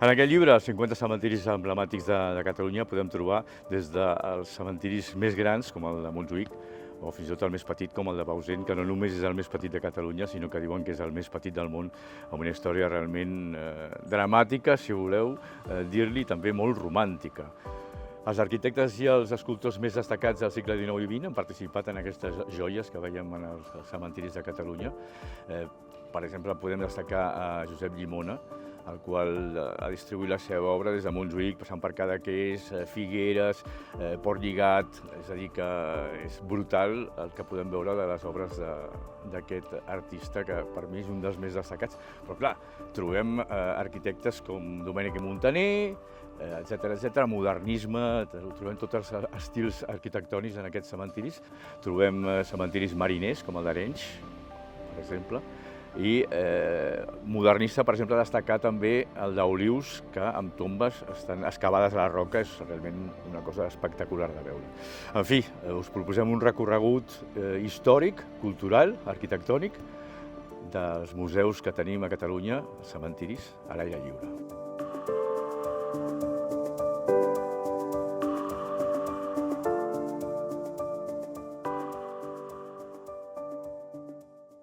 En aquest llibre, els 50 cementiris emblemàtics de Catalunya, podem trobar des dels cementiris més grans, com el de Montjuïc, o fins i tot el més petit, com el de Bausen, que no només és el més petit de Catalunya, sinó que diuen que és el més petit del món, amb una història realment dramàtica, si voleu dir-li, també molt romàntica. Els arquitectes i els escultors més destacats del segle XIX i XX han participat en aquestes joies que veiem en els cementiris de Catalunya. Per exemple, podem destacar a Josep Llimona, el qual ha distribuït la seva obra des de Montjuïc, passant per Cadaqués, Figueres, Port Lligat, és a dir, que és brutal el que podem veure de les obres d'aquest artista, que per mi és un dels més destacats. Però clar, trobem arquitectes com Domènech i Muntaner, etcètera, modernisme, trobem tots els estils arquitectònics en aquests cementiris. Trobem cementiris mariners, com el d'Arenys, per exemple, i modernista, per exemple, destacar també el d'Olius, que amb tombes estan excavades a la roca, és realment una cosa espectacular de veure. En fi, us proposem un recorregut històric, cultural, arquitectònic, dels museus que tenim a Catalunya, cementiris a l'aire lliure.